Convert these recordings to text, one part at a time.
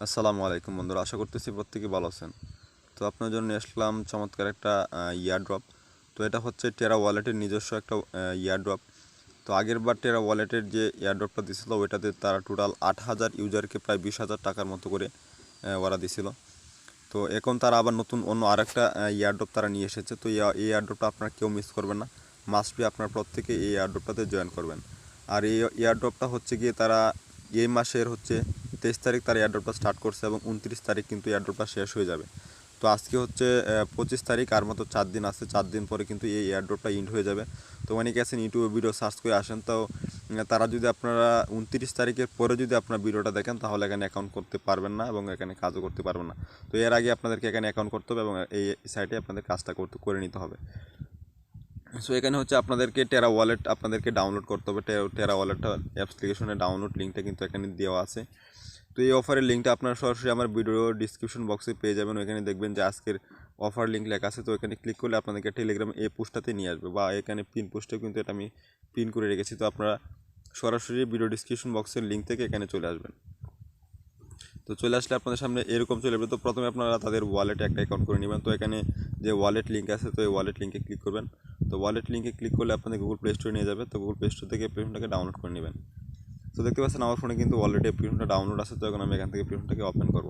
আসসালামু আলাইকুম বন্ধুরা, আশা করতেছি প্রত্যেকেই ভালো আছেন। তো আপনার জন্য নিয়ে আসলাম চমৎকার একটা ইয়ারড্রপ। তো এটা হচ্ছে টেরা ওয়ালেটের নিজস্ব একটা ইয়ারড্রপ। তো আগের বার টেরা ওয়ালেটের যে ইয়ারড্রপটা দিছিল ওইটাতে তারা টোটাল 8,000 ইউজারকে প্রায় 20,000 টাকার মতো করে ওরা দিছিল। তো এখন তারা আবার নতুন অন্য আরেকটা ইয়ারড্রপ তারা নিয়ে এসেছে। তো এই ইয়ারড্রপটা আপনারা কেউ মিস করবেন না, মাস্ট বি আপনার প্রত্যেকে এই ইয়ারড্রপটাতে জয়েন করবেন। আর এই ইয়ারড্রপটা হচ্ছে গিয়ে তারা এই মাসের হচ্ছে 23 তারিখ তারা এয়ারড্রপটা স্টার্ট করছে এবং 29 তারিখ কিন্তু এয়ারড্রপটা শেষ হয়ে যাবে। তো আজকে হচ্ছে 25 তারিখ, আর মতো 4 দিন আছে, 4 দিন পরে কিন্তু এই এয়ারড্রপটা ইন্ড হয়ে যাবে। তো অনেকে আছেন ইউটিউবে ভিডিও সার্চ করে আসেন, তো তারা যদি আপনারা 29 তারিখের পরে যদি আপনার ভিডিওটা দেখেন তাহলে এখানে অ্যাকাউন্ট করতে পারবেন না এবং এখানে কাজও করতে পারবেন না। তো এর আগে আপনাদেরকে এখানে অ্যাকাউন্ট করতে হবে এবং এই সাইটে আপনাদের কাজটা করে নিতে হবে। সো এখানে হচ্ছে আপনাদেরকে টেরা ওয়ালেট আপনাদেরকে ডাউনলোড করতে হবে। টেরা ওয়ালেটটা অ্যাপ্লিকেশনের ডাউনলোড লিঙ্কটা কিন্তু এখানে দেওয়া আছে। তো এই অফারের লিঙ্কটা আপনারা সরাসরি আমার ভিডিও ডিসক্রিপশন বক্সে পেয়ে যাবেন। ওইখানে দেখবেন যে আজকের অফার লিঙ্ক লেখা আছে। তো এখানে ক্লিক করলে আপনাদেরকে টেলিগ্রাম এই পোস্টটাতে নিয়ে আসবে, বা এখানে পিন পোস্টেও কিন্তু এটা আমি পিন করে রেখেছি। তো আপনারা সরাসরি ভিডিও ডিসক্রিপশন বক্সের লিঙ্ক থেকে এখানে চলে আসবেন। তো চলে আসলে আপনাদের সামনে এরকম চলে আসবে। তো প্রথমে আপনারা তাদের ওয়ালেটে একটা অ্যাকাউন্ট করে নেবেন। তো এখানে যে ওয়ালেট লিঙ্ক আছে, তো এই ওয়ালেট লিঙ্কে ক্লিক করবেন। তো ওয়ালেট লিঙ্কে ক্লিক করলে আপনাদের গুগল প্লে স্টোরে নিয়ে যাবে। তো গুগল প্লে স্টোর থেকে অ্যাপ্লিকেশনটাকে ডাউনলোড করে নেবেন। তো দেখতে পাচ্ছেন আমার ফোনে কিন্তু অলরেডি অ্যাপ্লিকেশনটা ডাউনলোড আছে। তো এখন আমি এখান থেকে অ্যাপ্লিকেশনটাকে ওপেন করব।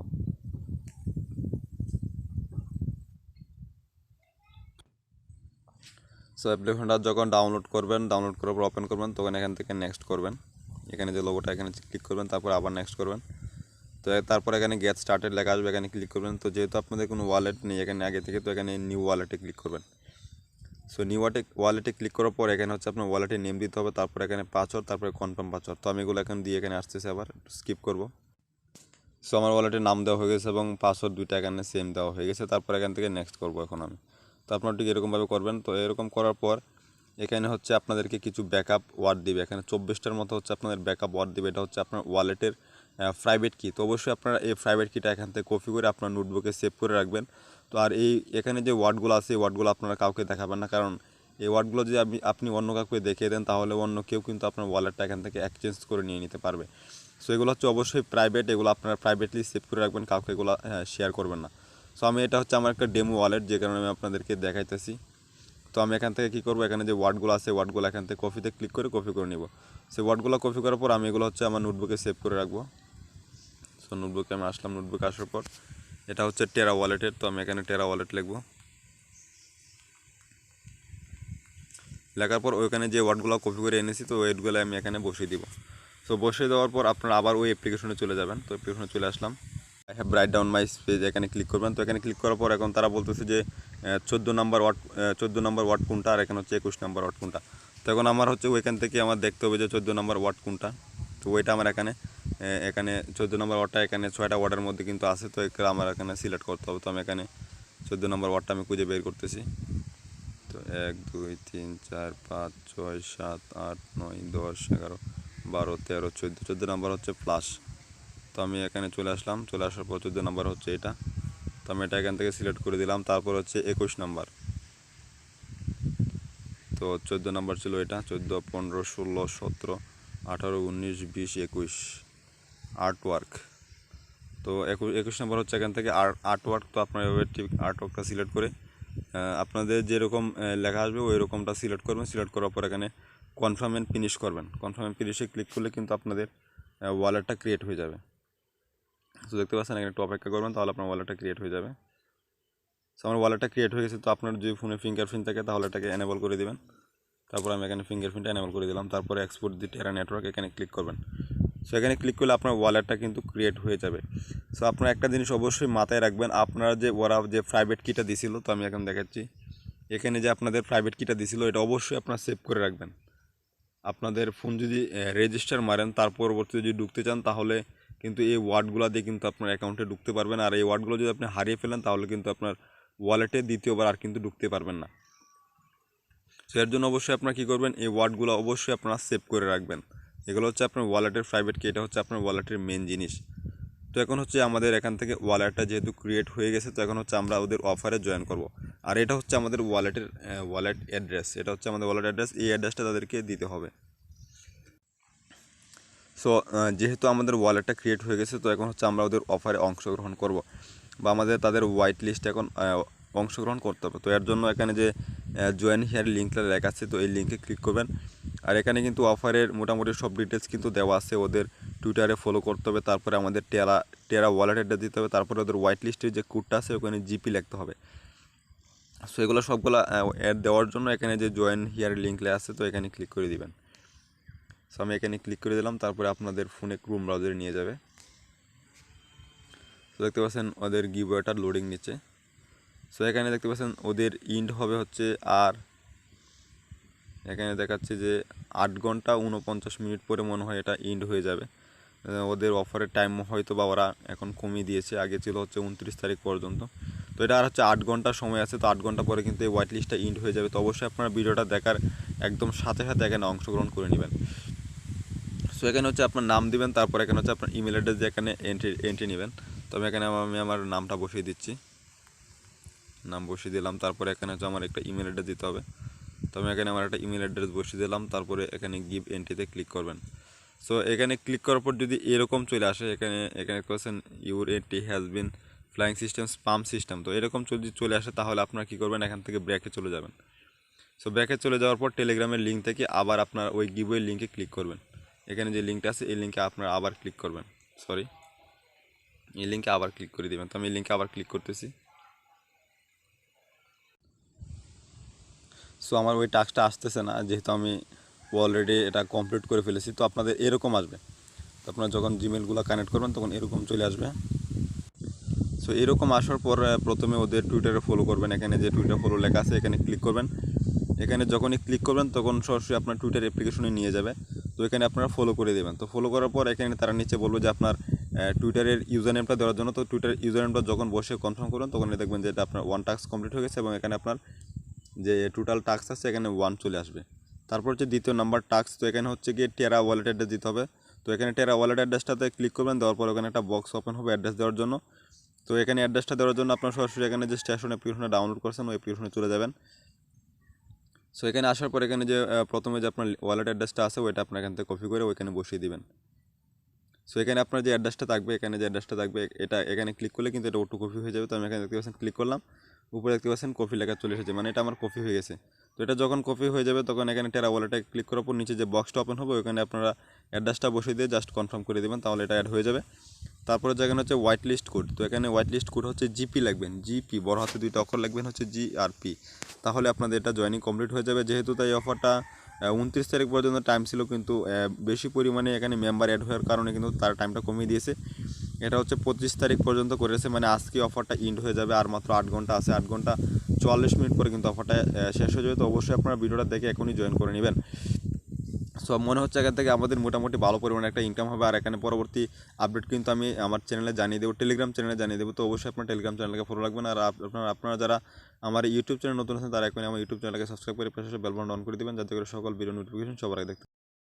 সো অ্যাপ্লিকেশনটা যখন ডাউনলোড করবেন, ডাউনলোড করার পর ওপেন করবেন, তখন এখান থেকে নেক্সট করবেন। এখানে যে লোগোটা এখানে ক্লিক করবেন, তারপর আবার নেক্সট করবেন। তো তারপর এখানে গেট স্টার্টেড লেখা আসবে, এখানে ক্লিক করবেন। তো যেহেতু আপনাদের কোনো ওয়ালেট নেই এখানে আগে থেকে, তো এখানে নিউ ওয়ালেটে ক্লিক করবেন। সো নিউ ওয়ালেটে ক্লিক করার পর এখানে হচ্ছে আপনার ওয়ালেটের নেম দিতে হবে, তারপর এখানে পাসওয়ার্ড, তারপরে কনফার্ম পাসওয়ার্ড। তো আমি এগুলো এখন দিয়ে এখানে আসতেছে, আবার স্কিপ করব। সো আমার ওয়ালেটের নাম দেওয়া হয়ে গেছে এবং পাসওয়ার্ড দুইটা এখানে সেম দেওয়া হয়ে গেছে। তারপর এখান থেকে নেক্সট করব এখন আমি। তো আপনারা ঠিক এরকমভাবে করবেন। তো এরকম করার পর এখানে হচ্ছে আপনাদেরকে কিছু ব্যাকআপ ওয়ার্ড দিবে। এখানে 24টার মতো হচ্ছে আপনাদের ব্যাকআপ ওয়ার্ড দিবে। এটা হচ্ছে আপনার ওয়ালেটের প্রাইভেট কি। তো অবশ্যই আপনারা এই প্রাইভেট কিটা এখান থেকে কপি করে আপনার নোটবুকে সেভ করে রাখবেন। তো আর এখানে যে ওয়ার্ডগুলো আছে এই ওয়ার্ডগুলো আপনারা কাউকে দেখাবেন না, কারণ এই ওয়ার্ডগুলো যদি আপনি অন্য কাউকে দেখিয়ে দেন তাহলে অন্য কেউ কিন্তু আপনার ওয়ালেটটা এখান থেকে এক্সচেঞ্জ করে নিয়ে নিতে পারবে। সো এগুলো হচ্ছে অবশ্যই প্রাইভেট, এগুলো আপনারা প্রাইভেটলি সেভ করে রাখবেন, কাউকে এগুলো শেয়ার করবেন না। সো আমি এটা হচ্ছে আমার একটা ডেমো ওয়ালেট, যে কারণে আমি আপনাদেরকে দেখাইতেছি। তো আমি এখান থেকে কী করবো, এখানে যে ওয়ার্ডগুলো আছে ওয়ার্ডগুলো এখান থেকে কপিতে ক্লিক করে কপি করে নিব। সেই ওয়ার্ডগুলো কপি করার পর আমি এগুলো হচ্ছে আমার নোটবুকে সেভ করে রাখবো। সো নোটবুকে আমি আসলাম, নোটবুকে আসার পর এটা হচ্ছে টেরা ওয়ালেটের। তো আমি এখানে টেরা ওয়ালেট লিখবো। লেখার পর ওইখানে যে ওয়ার্ডগুলো কপি করে এনেছি তো ওয়ার্ডগুলো আমি এখানে বসিয়ে দিব। সো বসিয়ে দেওয়ার পর আপনারা আবার ওই অ্যাপ্লিকেশনে চলে যাবেন। তো অ্যাপ্লিকেশনে চলে আসলাম, I have write down my page, এখানে ক্লিক করবেন। তো এখানে ক্লিক করার পর এখন তারা বলতেছে যে 14 নম্বর ওয়ার্ড কোনটা, আর এখানে হচ্ছে 21 নম্বর ওয়ার্ড কোনটা। তো এখন আমার হচ্ছে ওইখান থেকে আমার দেখতে হবে যে 14 নম্বর ওয়ার্ড কোনটা। তো ওইটা আমার এখানে 14 নম্বর ওয়ার্ডটা এখানে 6টা ওয়ার্ডের মধ্যে কিন্তু আছে। তো এগুলো আমার এখানে সিলেক্ট করতে হবে। তো আমি এখানে 14 নম্বর ওয়ার্ডটা আমি খুঁজে বের করতেছি। তো 1 2 3 4 5 6 7 8 9 10 11 12 13 14, 14 নম্বর হচ্ছে প্লাস। তো আমি এখানে চলে আসলাম, চলে আসার পর 14 নম্বর হচ্ছে এটা। তো আমি এটা এখান থেকে সিলেক্ট করে দিলাম। তারপর হচ্ছে 21 নম্বর। তো 14 নম্বর ছিল এটা, 14 15 16 17 18 19 20 21 আর্টওয়ার্ক। তো 21 নম্বর হচ্ছে এখান থেকে আর্টওয়ার্ক। তো আপনারা এভাবে ঠিক আর্টওয়ার্কটা সিলেক্ট করে আপনাদের যেরকম লেখা আসবে ওই রকমটা সিলেক্ট করবেন। সিলেক্ট করার পর এখানে কনফার্ম অ্যান্ড ফিনিশ করবেন। কনফার্ম অ্যান্ড ফিনিশে ক্লিক করলে কিন্তু আপনাদের ওয়ালেটটা ক্রিয়েট হয়ে যাবে। তো দেখতে পাচ্ছেন এখানে একটু অপেক্ষা করবেন, তাহলে আপনার ওয়ালেটটা ক্রিয়েট হয়ে যাবে। সো আমার ওয়ালেটটা ক্রিয়েট হয়ে গেছে। তো আপনার যদি ফোনে ফিঙ্গারপ্রিন্ট থাকে তাহলে এটাকে এনেবল করে দেবেন। তারপর আমি এখানে ফিঙ্গারপ্রিন্ট এনেবল করে দিলাম। তারপরে এক্সপোর্ট দি টেরা নেটওয়ার্ক এখানে ক্লিক করবেন। সো এখানে ক্লিক করলে আপনার ওয়ালেটটা কিন্তু ক্রিয়েট হয়ে যাবে। সো আপনারা একটা জিনিস অবশ্যই মাথায় রাখবেন, আপনারা যে ওরা যে প্রাইভেট কিটা দিছিল, তো আমি এখন দেখাচ্ছি এখানে যে আপনাদের প্রাইভেট কিটা দিছিল এটা অবশ্যই আপনারা সেভ করে রাখবেন। আপনাদের ফোন যদি রেজিস্টার মারেন তার পরবর্তী যদি ঢুকতে চান তাহলে কিন্তু এই ওয়ার্ডগুলো দিয়ে কিন্তু আপনার অ্যাকাউন্টে ঢুকতে পারবেন। আর এই ওয়ার্ডগুলো যদি আপনি হারিয়ে ফেলেন তাহলে কিন্তু আপনার ওয়ালেটে দ্বিতীয়বার আর কিন্তু ঢুকতে পারবেন না। সো এর জন্য অবশ্যই আপনারা কী করবেন, এই ওয়ার্ডগুলো অবশ্যই আপনারা সেভ করে রাখবেন। এগুলো হচ্ছে আপনার ওয়ালেটের প্রাইভেট কি, এটা হচ্ছে আপনার ওয়ালেটের মেন জিনিস। তো এখন হচ্ছে আমাদের এখান থেকে ওয়ালেটটা যেহেতু ক্রিয়েট হয়ে গেছে, তো এখন হচ্ছে আমরা ওদের অফারে জয়েন করব। আর এটা হচ্ছে আমাদের ওয়ালেট অ্যাড্রেস, এটা হচ্ছে আমাদের ওয়ালেট অ্যাড্রেস। এই অ্যাড্রেসটা তাদেরকে দিতে হবে। সো যেহেতু আমাদের ওয়ালেটটা ক্রিয়েট হয়ে গেছে, তো এখন হচ্ছে আমরা ওদের অফারে অংশগ্রহণ করব বা আমাদের তাদের হোয়াইট লিস্টে এখন অংশগ্রহণ করতে হবে। তো এর জন্য এখানে যে জয়েন হিয়ার লিঙ্কটা লেখা আছে, তো এই লিঙ্কে ক্লিক করবেন। আর এখানে কিন্তু অফারের মোটামুটি সব ডিটেলস কিন্তু দেওয়া আছে। ওদের টুইটারে ফলো করতে হবে, তারপরে আমাদের টেরা ওয়ালেট অ্যাড্রেস দিতে হবে, তারপরে ওদের হোয়াইট লিস্টের যে কোডটা আছে ওখানে জিপি লিখতে হবে। সো এগুলো সবগুলো অ্যাড দেওয়ার জন্য এখানে যে জয়েন হিয়ার লিঙ্ক লেখা আছে, তো এখানে ক্লিক করে দিবেন। সো আমি এখানে ক্লিক করে দিলাম, তারপরে আপনাদের ফোনে ক্রোম ব্রাউজারে নিয়ে যাবে। তো দেখতে পাচ্ছেন ওদের গিভওয়েটা লোডিং নিচ্ছে। সো এখানে দেখতে পাচ্ছেন ওদের ইন্ড হবে হচ্ছে, আর এখানে দেখাচ্ছে যে 8 ঘন্টা 49 মিনিট পরে মনে হয় এটা ইন্ড হয়ে যাবে। ওদের অফারের টাইম হয়তো বা ওরা এখন কমিয়ে দিয়েছে, আগে ছিল হচ্ছে 29 তারিখ পর্যন্ত। তো এটা আর হচ্ছে 8 ঘন্টা সময় আছে। তো 8 ঘন্টা পরে কিন্তু এই হোয়াইট লিস্টটা ইন্ড হয়ে যাবে। তো অবশ্যই আপনারা ভিডিওটা দেখার একদম সাথে সাথে এখানে অংশগ্রহণ করে নেবেন। সো এখানে হচ্ছে আপনার নাম দিবেন, তারপর এখানে হচ্ছে আপনার ইমেল অ্যাড্রেস দিয়ে এখানে এন্ট্রি নেবেন। তো আমি আমার নামটা বসিয়ে দিচ্ছি, নাম বসিয়ে দিলাম। তারপরে এখানে হচ্ছে আমার একটা ইমেল অ্যাড্রেস দিতে হবে। তো আমি এখানে আমার একটা ইমেল অ্যাড্রেস বসিয়ে দিলাম, তারপরে এখানে গিভ এন্ট্রিতে ক্লিক করবেন। সো এখানে ক্লিক করার পর যদি এরকম চলে আসে, এখানে question your entry has been flying system spam system, তো এরকম যদি চলে আসে তাহলে আপনারা কী করবেন, এখান থেকে ব্র্যাকে চলে যাবেন। সো ব্র্যাকে চলে যাওয়ার পর টেলিগ্রামের লিঙ্ক থেকে আবার আপনার ওই গিভওয়ে লিঙ্কে ক্লিক করবেন। এখানে যে লিঙ্কটা আছে এই লিঙ্কে আপনারা আবার ক্লিক করবেন, এই লিঙ্কে আবার ক্লিক করে দেবেন। তো আমি এই লিঙ্কে আবার ক্লিক করতেছি। সো আমার ওই টাস্কটা আসতেছে না, যেহেতু আমি অলরেডি এটা কমপ্লিট করে ফেলেছি। তো আপনাদের এরকম আসবে, তো আপনারা যখন জিমেলগুলো কানেক্ট করবেন তখন এরকম চলে আসবে। সো এরকম আসার পর প্রথমে ওদের টুইটারে ফলো করবেন। এখানে যে টুইটার ফলো লেখা আছে এখানে ক্লিক করবেন। এখানে যখনই ক্লিক করবেন তখন সরাসরি আপনার টুইটার অ্যাপ্লিকেশনে নিয়ে যাবে। তো এখানে আপনারা ফলো করে দেবেন। তো ফলো করার পর এখানে তারা নিচে বলবে যে আপনার টুইটারের ইউজার নেমটা দেওয়ার জন্য। তো টুইটারের ইউজার নেমটা যখন বসে কনফার্ম করবেন তখন দেখবেন যে এটা আপনার 1 টাস্ক কমপ্লিট হয়ে গেছে এবং এখানে আপনার যে টোটাল টাস্ক আছে এখানে 1 চলে আসবে। তারপর হচ্ছে দ্বিতীয় নাম্বার টাস্ক, তো এখানে হচ্ছে গিয়ে টেরা ওয়ালেট অ্যাড্রেস দিতে হবে। তো এখানে টেরা ওয়ালেট অ্যাড্রেসটাতে ক্লিক করবেন, দেওয়ার পর ওখানে একটা বক্স ওপেন হবে অ্যাড্রেস দেওয়ার জন্য। তো এখানে অ্যাড্রেসটা দেওয়ার জন্য আপনার সরাসরি এখানে যে স্টেশন অ্যাপ্লিকেশনে ডাউনলোড করছেন ওই অ্যাপ্লিকেশনে চলে যাবেন। সো এখানে আসার পর এখানে যে প্রথমে যে আপনার ওয়ালেট অ্যাড্রেসটা আছে ওইটা আপনার এখান থেকে কপি করে ওইখানে বসিয়ে দিবেন। সো এখানে আপনার যে অ্যাড্রেসটা থাকবে, এটা এখানে ক্লিক করলে কিন্তু এটা অটো কপি হয়ে যাবে। তো আমি এখানে দেখতে পাচ্ছেন ক্লিক করলাম, উপরে দেখতে পাচ্ছেন কপি লেখা চলে এসেছে, মানে এটা আমার কপি হয়ে গেছে। তো এটা যখন কপি হয়ে যাবে তখন এখানে টেরা ওয়ালেটে ক্লিক করার পর নিচে যে বক্সটা ওপেন হবে ওখানে আপনারা অ্যাড্রেসটা বসিয়ে দিয়ে জাস্ট কনফার্ম করে দেবেন, তাহলে এটা অ্যাড হয়ে যাবে। তারপরে যেখানে হচ্ছে হোয়াইট লিস্ট কোড, তো এখানে হোয়াইট লিস্ট কোড হচ্ছে জিপি লিখবেন, জিপি বড় হাতে 2টা অক্ষর লিখবেন হচ্ছে জি আর পি, তাহলে আপনাদের এটা জয়েনিং কমপ্লিট হয়ে যাবে। যেহেতু তাই অফারটা 29 তারিখ পর্যন্ত টাইম ছিল, কিন্তু বেশি পরিমাণে এখানে মেম্বার অ্যাড হওয়ার কারণে কিন্তু তার টাইমটা কমিয়ে দিয়েছে। এটা হচ্ছে 25 তারিখ পর্যন্ত করেছে, মানে আজকে অফারটা ইন্ড হয়ে যাবে। আর মাত্র 8 ঘন্টা আছে, 8 ঘন্টা 44 মিনিট পরে কিন্তু অফারটা শেষ হয়ে যাবে। তো অবশ্যই আপনারা ভিডিওটা দেখে এখনই জয়েন করে নেবেন। সো মনে হচ্ছে এখান থেকে আমাদের মোটামুটি ভালো পরিমাণে একটা ইনকাম হবে। আর এখানে পরবর্তী আপডেট কিন্তু আমি আমার চ্যানেলে জানিয়ে দেবো, টেলিগ্রাম চ্যানেলে জানিয়ে দেবো। তো অবশ্যই আপনার টেলিগ্রাম চ্যানেলকে ফলো রাখবেন। আর আপনারা যারা আমার ইউটিউব চ্যানেল নতুন আছেন তারা এখন আমার ইউটিউব চ্যানেলকে সাবস্ক্রাইব করে পাশে বেল বাটন অন করে দেবেন, যাতে করে সকল ভিডিও নোটিফিকেশন সবার আগে দেখতে